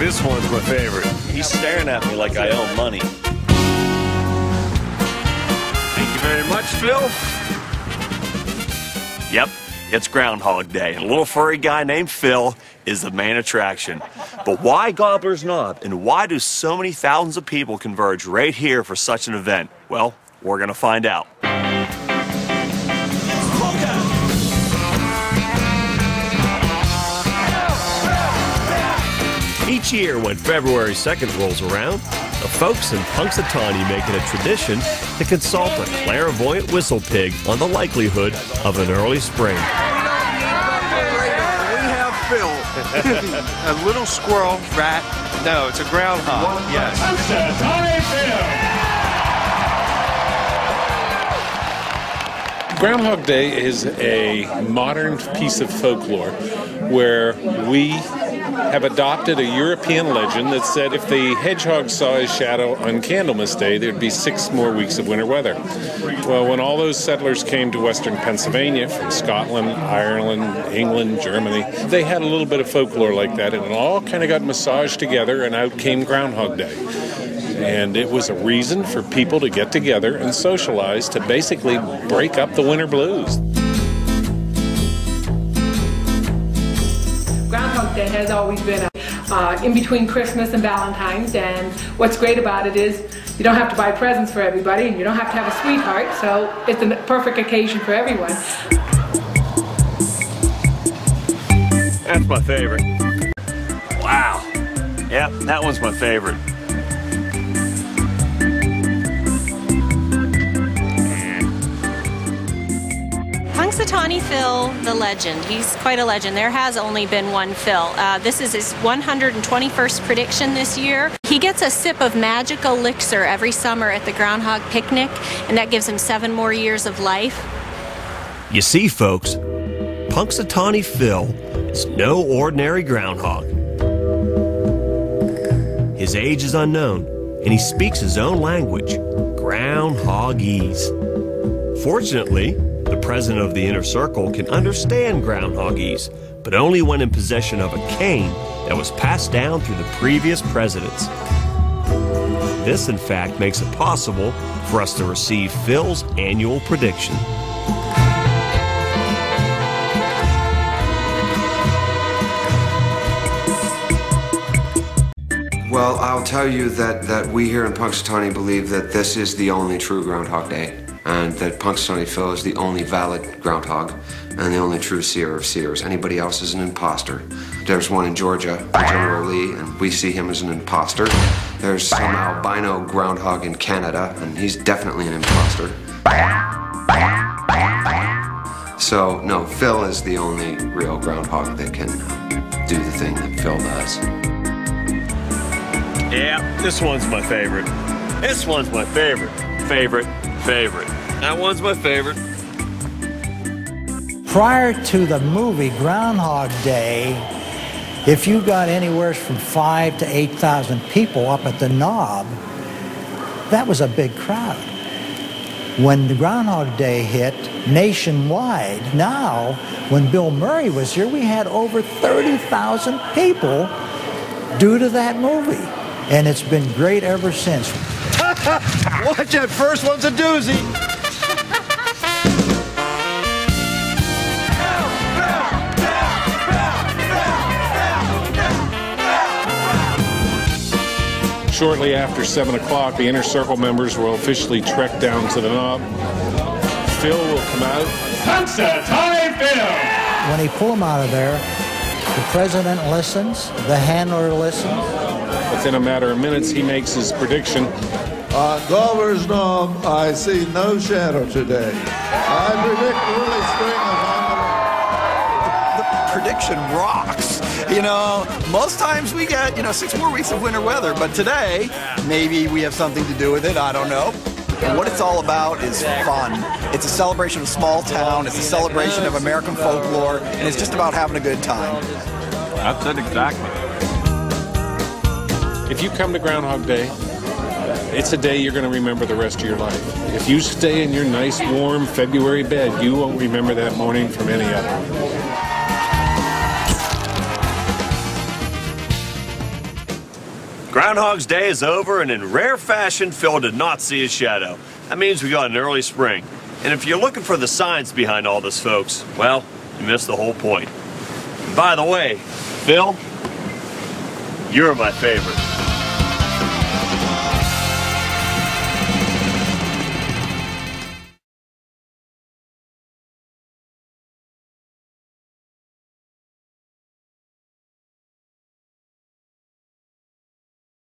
This one's my favorite. He's staring at me like I owe money. Thank you very much, Phil. Yep, it's Groundhog Day, and a little furry guy named Phil is the main attraction. But why Gobbler's Knob, and why do so many thousands of people converge right here for such an event? Well, we're gonna find out. Each year when February 2nd rolls around, the folks in Punxsutawney make it a tradition to consult a clairvoyant whistle pig on the likelihood of an early spring. We have Phil, a little squirrel, rat. No, it's a groundhog. Yes. Groundhog Day is a modern piece of folklore where we have adopted a European legend that said if the hedgehog saw his shadow on Candlemas Day, there'd be 6 more weeks of winter weather. Well, when all those settlers came to western Pennsylvania from Scotland, Ireland, England, Germany, they had a little bit of folklore like that, and it all kind of got massaged together, and out came Groundhog Day. And it was a reason for people to get together and socialize to basically break up the winter blues. Groundhog Day has always been in between Christmas and Valentine's, and what's great about it is you don't have to buy presents for everybody, and you don't have to have a sweetheart, so it's a perfect occasion for everyone. That's my favorite. Wow. Yep, that one's my favorite. Punxsutawney Phil, the legend. He's quite a legend. There has only been one Phil. This is his 121st prediction this year. He gets a sip of magical elixir every summer at the Groundhog Picnic, and that gives him 7 more years of life. You see, folks, Punxsutawney Phil is no ordinary groundhog. His age is unknown, and he speaks his own language, Groundhogese. Fortunately, the president of the Inner Circle can understand Groundhogese, but only when in possession of a cane that was passed down through the previous presidents. This, in fact, makes it possible for us to receive Phil's annual prediction. Well, I'll tell you that we here in Punxsutawney believe that this is the only true Groundhog Day, and that Punxsutawney Phil is the only valid groundhog and the only true seer of seers. Anybody else is an imposter. There's one in Georgia, General Lee, and we see him as an imposter. There's some albino groundhog in Canada, and he's definitely an imposter. So, no, Phil is the only real groundhog that can do the thing that Phil does. Yeah, this one's my favorite. This one's my favorite. Favorite. That one's my favorite. Prior to the movie Groundhog Day, if you got anywhere from 5,000 to 8,000 people up at the Knob, that was a big crowd. When the Groundhog Day hit nationwide, now, when Bill Murray was here, we had over 30,000 people due to that movie. And it's been great ever since. Watch that first one's a doozy. Shortly after 7 o'clock, the Inner Circle members will officially trek down to the Knob. Phil will come out. Punxsutawney Phil! When he pull him out of there, the president listens, the handler listens. Within a matter of minutes, he makes his prediction. On Gobbler's Knob, I see no shadow today. I predict early spring of The prediction rocks. You know, most times we get, 6 more weeks of winter weather, but today, maybe we have something to do with it, I don't know. And what it's all about is fun. It's a celebration of small town, it's a celebration of American folklore, and it's just about having a good time. That's it exactly. If you come to Groundhog Day, it's a day you're going to remember the rest of your life. If you stay in your nice, warm February bed, you won't remember that morning from any other. Groundhog's Day is over, and in rare fashion, Phil did not see his shadow. That means we got an early spring. And if you're looking for the science behind all this, folks, well, you missed the whole point. And by the way, Phil, you're my favorite.